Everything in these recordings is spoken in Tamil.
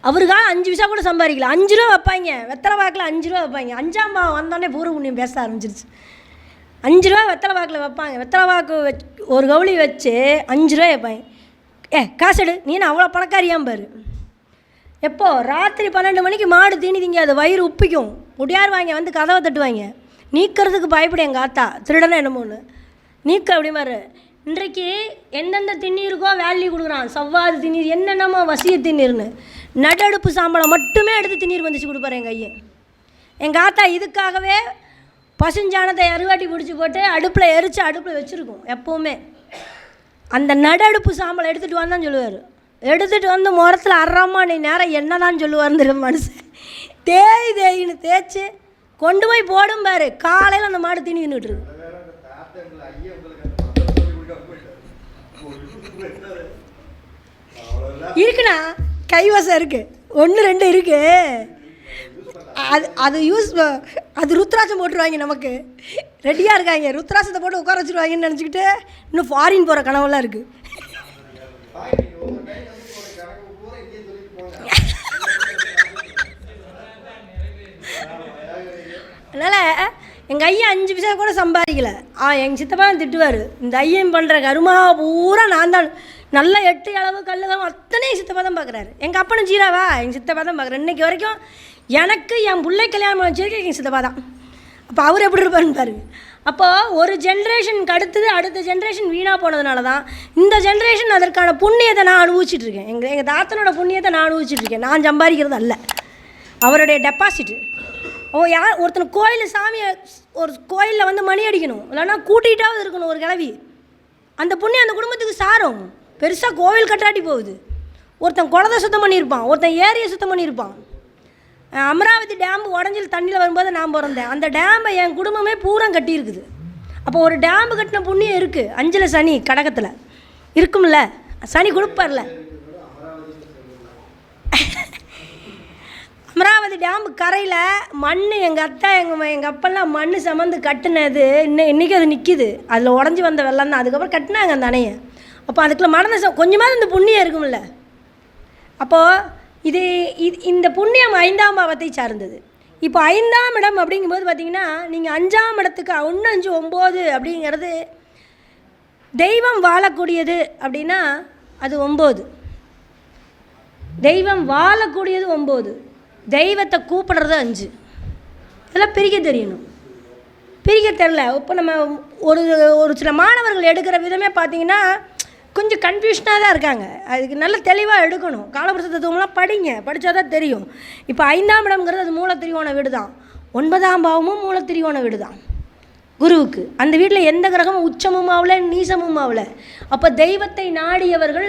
அவருக்காக 5 பைசா கூட சம்பாதிக்கல. 5 ரூபா வைப்பாங்க, வெத்தலை வாக்கில் 5 ரூபா வைப்பாங்க. 5ஆம் பாவம் வந்தோடனே பூர்வ புண்ணியம் பேச ஆரம்பிச்சிருச்சு. 5 ரூபா வெத்தலை வாக்கில் வைப்பாங்க. வெத்தலை வாக்கு ஒரு கவுளி வச்சு 5 ரூபா வைப்பாங்க. காசு எடு, நீ அவ்வளோ பணக்காரியாம் பாரு. எப்போ ராத்திரி 12 மணிக்கு மாடு தீனி திங்காது, வயிறு உப்பிக்கும். முடியார் வாங்க வந்து கதவை தட்டுவாங்க. நீக்கிறதுக்கு பயப்படும் எங்கள் ஆத்தா, திருடனை என்னமோன்னு நீக்க அப்படிமாரு. இன்றைக்கு எந்தெந்த திண்ணீருக்கோ வேல்யூ கொடுக்குறான். சவ்வாது திண்ணீர், என்னென்னமோ வசிய திண்ணீர்னு. நடடுப்பு சாம்பலம் மட்டுமே எடுத்து திண்ணீர் வந்துச்சு கொடுப்பாரு எங்கள் ஐயன். எங்கள் ஆத்தா இதுக்காகவே பசுஞ்சாணத்தை அருவாட்டி பிடிச்சி போட்டு அடுப்பில் எரித்து அடுப்பில் வச்சுருக்கோம். எப்போவுமே அந்த நடடுப்பு சாம்பலை எடுத்துகிட்டு வந்தான்னு சொல்லுவார். எடுத்துகிட்டு வந்து முரத்தில் அறம்மா நேரம் என்ன தான் சொல்லுவார்ந்து மனுஷன். தேயின்னு தேய்ச்சி கொண்டு போய் போடும் பாரு. காலையில் அந்த மாடு தீனி தின்னுட்டுருக்கு. இருக்குண்ணா, கைவசம் இருக்குது, 1 2 இருக்குது. அது அது ருத்ராட்சம் போட்டுருவாங்க. நமக்கு ரெடியாக இருக்காங்க, ருத்ராட்சத்தை போட்டு உட்கார வச்சுருவாங்கன்னு நினச்சிக்கிட்டு இன்னும் ஃபாரின் போகிற கனவெல்லாம் இருக்குது. அதனால் எங்கள் ஐயன் 5 பைசா கூட சம்பாதிக்கல. எங்கள் சித்தப்பா தான் திட்டுவார், இந்த ஐயன் பண்ணுற கருமா பூரா நான் தான். நல்லா 8 அளவு கல்லுகளும் அத்தனையும் சித்தப்பா தான் பார்க்குறாரு. எங்கள் அப்பனும் ஜீராவா எங்கள் சித்தப்பா தான் பார்க்குறேன். இன்றைக்கி வரைக்கும் எனக்கு என் பிள்ளை கல்யாணம் பண்ண வச்சிருக்கேன் எங்கள் சித்தப்பா தான். அப்போ அவர் எப்படி இருப்பாருன்னு பாருங்க. அப்போது ஒரு ஜென்ரேஷனுக்கு அடுத்த ஜென்ரேஷன் வீணாக போனதுனால தான் இந்த ஜென்ரேஷன் அதற்கான புண்ணியத்தை நான் அனுபவிச்சிட்ருக்கேன். எங்கள் தாத்தனோட புண்ணியத்தை நான் அனுபவிச்சிட்ருக்கேன். நான் சம்பாதிக்கிறது அல்ல, அவருடைய டெபாசிட்டு. ஒருத்தனை கோயில் சாமியை ஒரு கோயிலில் வந்து மணி அடிக்கணும், இல்லைன்னா கூட்டிகிட்டாவது இருக்கணும் ஒரு கிளவி. அந்த புண்ணியம் அந்த குடும்பத்துக்கு சாரும். பெருசாக கோவில் கட்டாட்டி போகுது. ஒருத்தன் குளத்தை சுத்தம் பண்ணியிருப்பான், ஒருத்தன் ஏரியை சுத்தம் பண்ணியிருப்பான். அமராவதி டேம்பு உடஞ்சில் தண்ணியில் வரும்போது நான் பிறந்தேன். அந்த டேம்பை என் குடும்பமே பூரா கட்டியிருக்குது. அப்போ ஒரு டேம்பு கட்டின புண்ணியம் இருக்குது. 5ல் சனி கடகத்தில் இருக்கும்ல, சனி கொடுப்பார்ல. அமராவதி டேம்பு கரையில் மண் எங்கள் அத்தா எங்கள் அப்பெல்லாம் மண் சமந்து கட்டினது இன்றைக்கி அது நிற்கிது. அதில் உடஞ்சி வந்த வெள்ளம் தான். அதுக்கப்புறம் கட்டினாங்க அந்த அணையை. அப்போ அதுக்குள்ள மறந்த கொஞ்சமாவது இந்த புண்ணியம் இருக்கும்ல. அப்போது இந்த புண்ணியம் 5ஆம் பாவத்தை சார்ந்தது. இப்போ 5ஆம் இடம் அப்படிங்கும்போது பார்த்திங்கன்னா, நீங்கள் 5ஆம் இடத்துக்கு 1 5 9 அப்படிங்கிறது தெய்வம் வாழக்கூடியது. அப்படின்னா அது 9. தெய்வம் வாழக்கூடியது 9, தெய்வத்தை கூப்பிடுறது 5. இதெல்லாம் பிரிக்க தெரியணும். பிரிக்க தெரில. இப்போ நம்ம ஒரு சில மாணவர்கள் எடுக்கிற விதமே பார்த்திங்கன்னா கொஞ்சம் கன்ஃபியூஷனாக தான் இருக்காங்க. அதுக்கு நல்ல தெளிவாக எடுக்கணும். காலபுருஷ தத்துவம்லாம் படிங்க, படித்தா தான் தெரியும். இப்போ 5ஆம் இடம்ங்கிறது அது மூலத்திரியோண வீடு தான். 9ஆம் பாவமும் மூலத்திரியோண வீடு தான் குருவுக்கு. அந்த வீட்டில் எந்த கிரகமும் உச்சமும் ஆகல, நீசமும் ஆகல. அப்போ தெய்வத்தை நாடியவர்கள்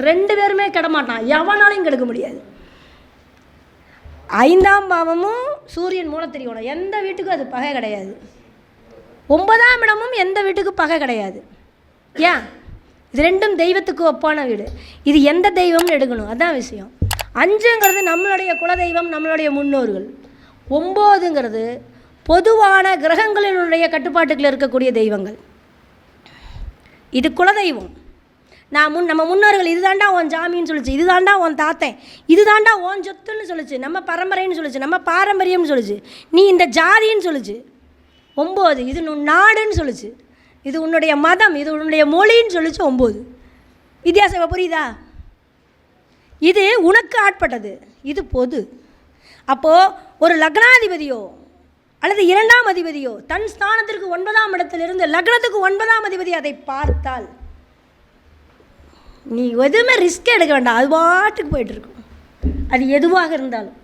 2 பேருமே கெடமாட்டான், எவனாலையும் கெடுக்க முடியாது. 5ஆம் பாவமும் சூரியன் மூலத்திரியோணம், எந்த வீட்டுக்கும் அது பகை கிடையாது. 9ஆம் இடமும் எந்த வீட்டுக்கும் பகை கிடையாது. ஏன்? இது 2ம் தெய்வத்துக்கு ஒப்பான வீடு. இது எந்த தெய்வம்னு எடுக்கணும், அதுதான் விஷயம். 5ங்கிறது நம்மளுடைய குலதெய்வம், நம்மளுடைய முன்னோர்கள். 9ங்கிறது பொதுவான கிரகங்களினுடைய கட்டுப்பாட்டுக்குள்ள இருக்கக்கூடிய தெய்வங்கள். இது குலதெய்வம். நம்ம முன்னோர்கள் இதுதாண்டா உன் ஜாமின்னு சொல்லிச்சு, இதுதாண்டா உன் தாத்தன், இதுதாண்டா உன் சொத்துன்னு சொல்லிச்சு, நம்ம பரம்பரைன்னு சொல்லிச்சு, நம்ம பாரம்பரியம்னு சொல்லிச்சு, நீ இந்த ஜாதின்னு சொல்லிச்சு. 9 இது உன் நாடுன்னு சொல்லிச்சு, இது உன்னுடைய மதம், இது உன்னுடைய மொழின்னு சொல்லிச்சு. 9 வித்தியாசம் புரியுதா? இது உனக்கு ஆட்பட்டது, இது பொது. அப்போது ஒரு லக்னாதிபதியோ அல்லது 2ஆம் அதிபதியோ தன் ஸ்தானத்திற்கு 9ஆம் இடத்திலிருந்து லக்னத்துக்கு 9ஆம் அதிபதி அதை பார்த்தால் நீ எதுவுமே ரிஸ்க் எடுக்க வேண்டாம், அது பாட்டுக்கு போயிட்டுருக்கும். அது எதுவாக இருந்தாலும்.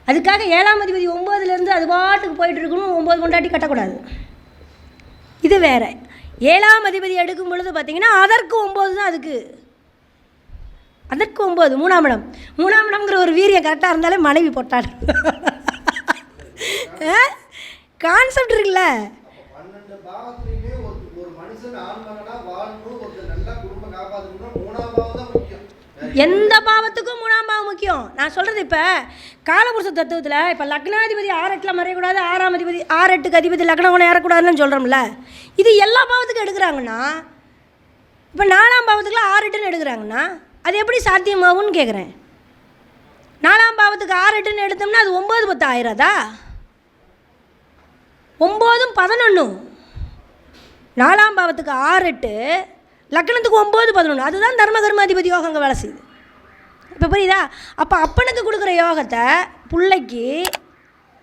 அதுக்காக 7ஆம் அதிபதி 9லேருந்து அது பாட்டுக்கு போயிட்டுருக்கணும், 9 கொண்டாட்டி கட்டக்கூடாது. இது வேறு. 7ஆம் அதிபதி எடுக்கும் பொழுது பார்த்திங்கன்னா அதற்கு 9 தான். அதற்கு 9 3ஆம் இடம். 3ஆம் இடம்ங்கிற ஒரு வீரியம் கரெக்டாக இருந்தாலே மனைவி போட்டாள். கான்செப்ட் இருக்குல்ல. எந்த பாவத்துக்கும் 3ஆம் பாவம் முக்கியம். நான் சொல்கிறது இப்போ காலபுருஷ தத்துவத்தில் இப்போ லக்னாதிபதி 6-8 மறையக்கூடாது, 6ஆம் அதிபதி 6-8க்கு அதிபதி லக்னம் ஏறக்கூடாதுன்னு சொல்கிறோம்ல. இது எல்லா பாவத்துக்கும் எடுக்கிறாங்கன்னா இப்போ 4ஆம் பாவத்துக்குலாம் 6-8ன்னு எடுக்கிறாங்கன்னா அது எப்படி சாத்தியமாகும்னு கேட்குறேன். 4ஆம் பாவத்துக்கு 6 8ன்னு எடுத்தோம்னா அது 9 10 ஆயிராதா? 9 11. 4ஆம் பாவத்துக்கு 6 8, லக்னத்துக்கு 9 11. அதுதான் தர்ம கர்மாதிபதி யோகங்க வேலை செய்யுது. இப்போ புரியுதா? அப்போ அப்பனுக்கு கொடுக்குற யோகத்தை பிள்ளைக்கு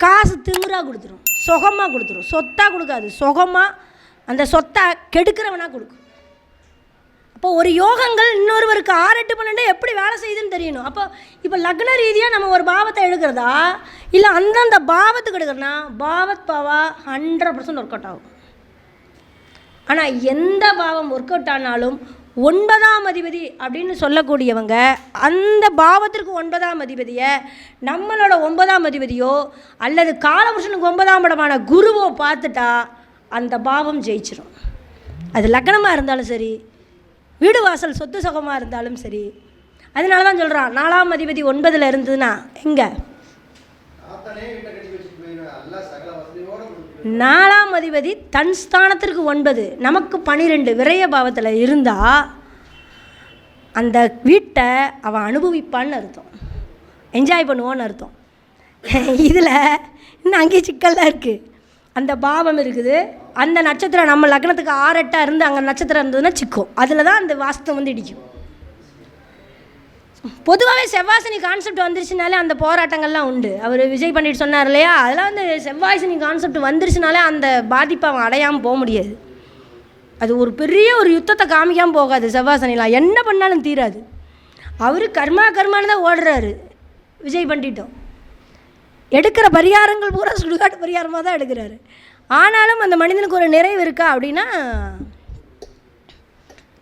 காசு திமிராக கொடுத்துரும், சுகமாக கொடுத்துரும். சொத்தாக கொடுக்காது, சுகமாக அந்த சொத்தை கெடுக்கிறவனாக கொடுக்கும். அப்போ ஒரு யோகங்கள் இன்னொருவருக்கு 6 8 12 எப்படி வேலை செய்யுதுன்னு தெரியணும். அப்போ இப்போ லக்ன ரீதியாக நம்ம ஒரு பாவத்தை எடுக்கிறதா இல்லை அந்தந்த பாவத்துக்கு எடுக்கிறனா பாவத் பாவா 100% ஒர்க் அவுட் ஆகும். ஆனால் எந்த பாவம் ஒர்க் அவுட் ஆனாலும் 9ஆம் அதிபதி அப்படின்னு சொல்லக்கூடியவங்க அந்த பாவத்திற்கு 9ஆம் அதிபதியை நம்மளோட 9ஆம் அதிபதியோ அல்லது காலபுருஷனுக்கு 9ஆம் இடமான குருவோ பார்த்துட்டா அந்த பாவம் ஜெயிச்சிடும். அது லக்னமாக இருந்தாலும் சரி, வீடு வாசல் சொத்து சுகமாக இருந்தாலும் சரி. அதனால தான் சொல்கிறான் 4ஆம் அதிபதி 9ல் இருந்ததுன்னா எங்கே 4ஆம் அதிபதி தன் ஸ்தானத்திற்கு 9, நமக்கு 12 விரய பாவத்தில் இருந்தால் அந்த வீட்டை அவன் அனுபவிப்பான்னு அர்த்தம், என்ஜாய் பண்ணுவோன்னு அர்த்தம். இதில் இன்னும் அங்கேயே சிக்கல் தான் இருக்குது. அந்த பாவம் இருக்குது, அந்த நட்சத்திரம் நம்ம லக்னத்துக்கு 6 8 இருந்து அங்கே நட்சத்திரம் இருந்ததுன்னா சிக்கும். அதில் தான் அந்த வாஸ்தவம் வந்து இடிக்கும். பொதுவாகவே செவ்வாசனி கான்செப்ட் வந்துருச்சுனாலே அந்த போராட்டங்கள்லாம் உண்டு. அவர் விஜய் பண்ணிட்டு சொன்னார் இல்லையா, அதெல்லாம் வந்து செவ்வாசனி கான்செப்ட் வந்துருச்சுனாலே அந்த பாதிப்பை அவன் அடையாமல் போக முடியாது. அது ஒரு பெரிய ஒரு யுத்தத்தை காமிக்காமல் போகாது. செவ்வாசனிலாம் என்ன பண்ணாலும் தீராது. அவர் கர்மான்னு தான் ஓடுறாரு விஜய் பண்ணிட்டோம். எடுக்கிற பரிகாரங்கள் பூரா சுடுகாட்டு பரிகாரமாக தான் எடுக்கிறாரு. ஆனாலும் அந்த மனிதனுக்கு ஒரு நிறைவு இருக்கா அப்படின்னா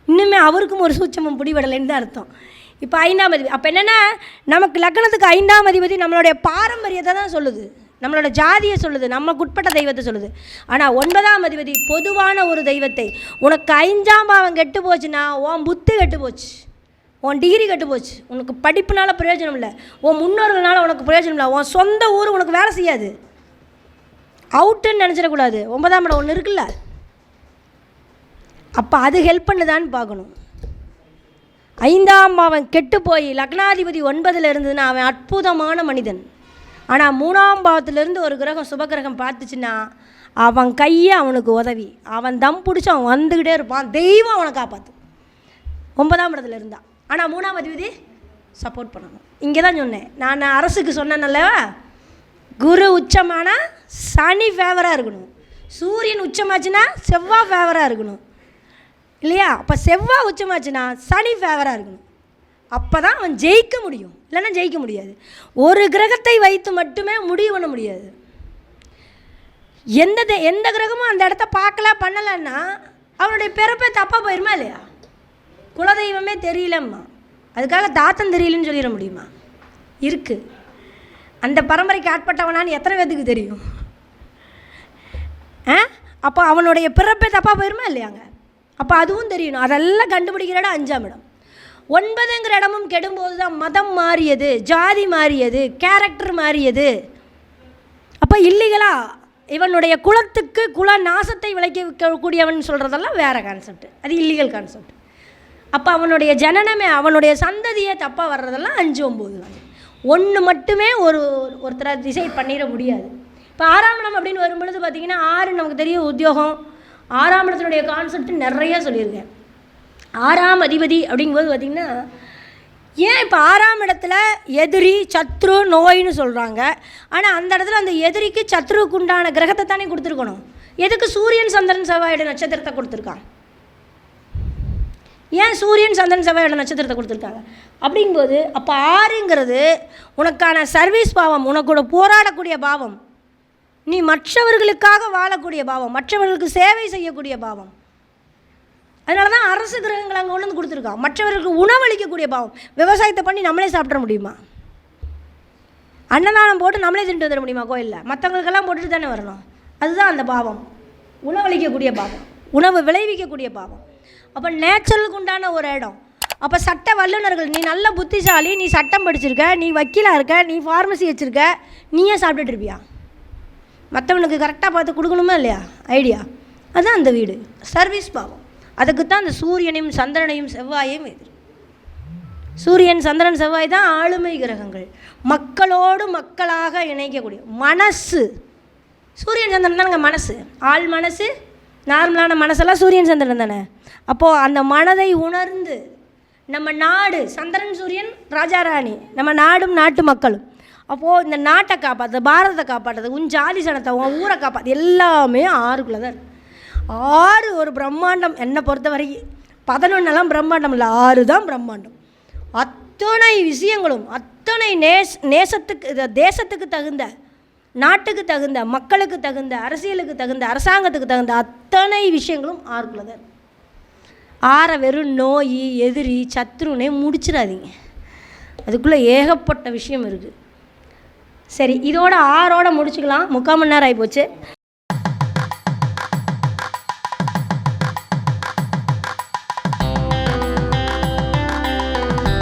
இன்னுமே அவருக்கும் ஒரு சூட்சமம் பிடிபடலைன்னு தான் அர்த்தம். இப்போ 5ஆம் அதிபதி அப்போ என்னென்னா நமக்கு லக்னத்துக்கு 5ஆம் அதிபதி நம்மளுடைய பாரம்பரியத்தை தான் சொல்லுது, நம்மளோட ஜாதியை சொல்லுது, நமக்கு உட்பட்ட தெய்வத்தை சொல்லுது. ஆனால் 9ஆம் அதிபதி பொதுவான ஒரு தெய்வத்தை, உனக்கு 5ஆம் பாவம் கெட்டு போச்சுன்னா உன் புத்தி கெட்டு போச்சு, உன் டிகிரி கெட்டு போச்சு, உனக்கு படிப்புனால பிரயோஜனம் இல்லை, உன் முன்னோர்களால் உனக்கு பிரயோஜனம் இல்லை, உன் சொந்த ஊர் உனக்கு வேலை செய்யாது, அவுட்டுன்னு நினச்சிடக்கூடாது. 9ஆம் இடம் ஒன்று இருக்குல்ல, அப்போ அது ஹெல்ப் பண்ணுதான்னு பார்க்கணும். 5ஆம் பாவம் கெட்டு போய் லக்னாதிபதி 9ல் இருந்ததுன்னா அவன் அற்புதமான மனிதன். ஆனால் 3ஆம் பாவத்திலேருந்து ஒரு கிரகம் சுபகிரகம் பார்த்துச்சுன்னா அவன் கையை அவனுக்கு உதவி, அவன் தம் பிடிச்சி அவன் வந்துக்கிட்டே இருப்பான், தெய்வம் அவனை காப்பாற்று. 9ஆம் இடத்துல இருந்தான். ஆனால் 3ஆம் அதிபதி சப்போர்ட் பண்ணணும். இங்கே தான் சொன்னேன், நான் அரசுக்கு சொன்னேன்னல்லவா, குரு உச்சமானா சனி ஃபேவராக இருக்கணும், சூரியன் உச்சமாச்சுன்னா செவ்வாய் ஃபேவராக இருக்கணும் இல்லையா? அப்போ செவ்வாய் உச்சமாச்சுன்னா சனி ஃபேவராக இருக்கணும். அப்போ தான் அவன் ஜெயிக்க முடியும், இல்லைன்னா ஜெயிக்க முடியாது. ஒரு கிரகத்தை வைத்து மட்டுமே முடிவு பண்ண முடியாது. எந்த கிரகமும் அந்த இடத்த பார்க்கல பண்ணலைன்னா அவனுடைய பிறப்பே தப்பாக போயிருமா இல்லையா? குலதெய்வமே தெரியலம்மா, அதுக்காக தாத்தன் தெரியலன்னு சொல்லிட முடியுமா? இருக்குது. அந்த பரம்பரைக்கு ஆட்பட்டவனான்னு எத்தனை பேத்துக்கு தெரியும்? அப்போ அவனுடைய பிறப்பே தப்பாக போயிருமா இல்லையாங்க? அப்போ அதுவும் தெரியணும். அதெல்லாம் கண்டுபிடிக்கிற இடம் 5ஆம் இடம். 9ங்கிற இடமும் கெடும்போது தான் மதம் மாறியது, ஜாதி மாறியது, கேரக்டர் மாறியது. அப்போ இல்லீகலா இவனுடைய குலத்துக்கு குல நாசத்தை விளைக்கக்கூடியவன் சொல்கிறதெல்லாம் வேறு கான்செப்ட், அது இல்லீகல் கான்செப்ட். அப்போ அவனுடைய ஜனனமே அவனுடைய சந்ததியே தப்பாக வர்றதெல்லாம் 5 9 தான். ஒன்று மட்டுமே ஒருத்தரை டிசைட் பண்ணிட முடியாது. இப்போ 6ஆம் இடம் அப்படின்னு வரும்பொழுது பார்த்திங்கன்னா 6 நமக்கு தெரியும் உத்தியோகம். 6ஆம் இடத்தினுடைய கான்செப்ட் நிறைய சொல்லியிருக்கேன். 6ஆம் அதிபதி அப்படிங்கும்போது பார்த்திங்கன்னா ஏன் இப்போ 6ஆம் இடத்துல எதிரி சத்ரு நோயின்னு சொல்கிறாங்க, ஆனால் அந்த இடத்துல அந்த எதிரிக்கு சத்ருவுக்கு உண்டான கிரகத்தை தானே கொடுத்துருக்கணும். எதுக்கு சூரியன் சந்திரன் செவ்வாயோட நட்சத்திரத்தை கொடுத்துருக்காங்க? ஏன் சூரியன் சந்திரன் செவ்வாயோட நட்சத்திரத்தை கொடுத்துருக்காங்க அப்படிங்கும்போது அப்போ 6ங்கிறது உனக்கான சர்வீஸ் பாவம், உனக்கூட போராடக்கூடிய பாவம், நீ மற்றவர்களுக்காக வாழக்கூடிய பாவம், மற்றவர்களுக்கு சேவை செய்யக்கூடிய பாவம். அதனால தான் அரசு கிரகங்கள் அங்கே கொண்டு வந்து கொடுத்துருக்கான். மற்றவர்களுக்கு உணவளிக்கக்கூடிய பாவம். விவசாயத்தை பண்ணி நம்மளே சாப்பிட முடியுமா? அன்னதானம் போட்டு நம்மளே தின்ட்டு வந்துட முடியுமா கோயிலில்? மற்றவங்களுக்கெல்லாம் போட்டுட்டு தானே வரணும். அதுதான் அந்த பாவம், உணவளிக்கக்கூடிய பாவம், உணவு விளைவிக்கக்கூடிய பாவம். அப்போ நேச்சுரலுக்கு உண்டான ஒரு இடம். அப்போ சட்ட வல்லுநர்கள், நீ நல்ல புத்திசாலி, நீ சட்டம் படிச்சிருக்க, நீ வக்கீலாக இருக்க, நீ ஃபார்மசி வச்சுருக்க, நீயே சாப்பிட்டுட்டு இருப்பியா? மற்றவனுக்கு கரெக்டாக பார்த்து கொடுக்கணுமா இல்லையா? ஐடியா. அதுதான் அந்த வீடு, சர்வீஸ் பாவம். அதுக்கு தான் அந்த சூரியனையும் சந்திரனையும் செவ்வாயையும் எதிர். சூரியன் சந்திரன் செவ்வாய் தான் ஆளுமை கிரகங்கள், மக்களோடு மக்களாக இணைக்கக்கூடிய மனசு. சூரியன் சந்திரன் தானங்க மனசு, ஆள் மனசு, நார்மலான மனசெல்லாம் சூரியன் சந்திரன் தானே. அப்போது அந்த மனதை உணர்ந்து நம்ம நாடு, சந்திரன் சூரியன் ராஜாராணி, நம்ம நாடும் நாட்டு மக்களும். அப்போது இந்த நாட்டை காப்பாற்று, பாரதத்தை காப்பாற்றுறது, உன் ஜாதி சனத்தை, உன் ஊரை காப்பாற்று, எல்லாமே ஆறுக்குள்ளே தான் இருக்குது. 6 ஒரு பிரம்மாண்டம். என்னை பொறுத்த வரைக்கும் 11 பிரம்மாண்டம் இல்லை, 6 தான் பிரம்மாண்டம். அத்தனை விஷயங்களும், அத்தனை நேசத்துக்கு, தேசத்துக்கு தகுந்த, நாட்டுக்கு தகுந்த, மக்களுக்கு தகுந்த, அரசியலுக்கு தகுந்த, அரசாங்கத்துக்கு தகுந்த அத்தனை விஷயங்களும் 6குள்ளே தான். 6 வெறும் நோய், எதிரி, சத்ருனே முடிச்சிடாதீங்க. அதுக்குள்ளே ஏகப்பட்ட விஷயம் இருக்குது. சரி, இதோட 6ஓட முடிச்சுக்கலாம். 3/4 மணி நேரம் ஆகிப்போச்சு.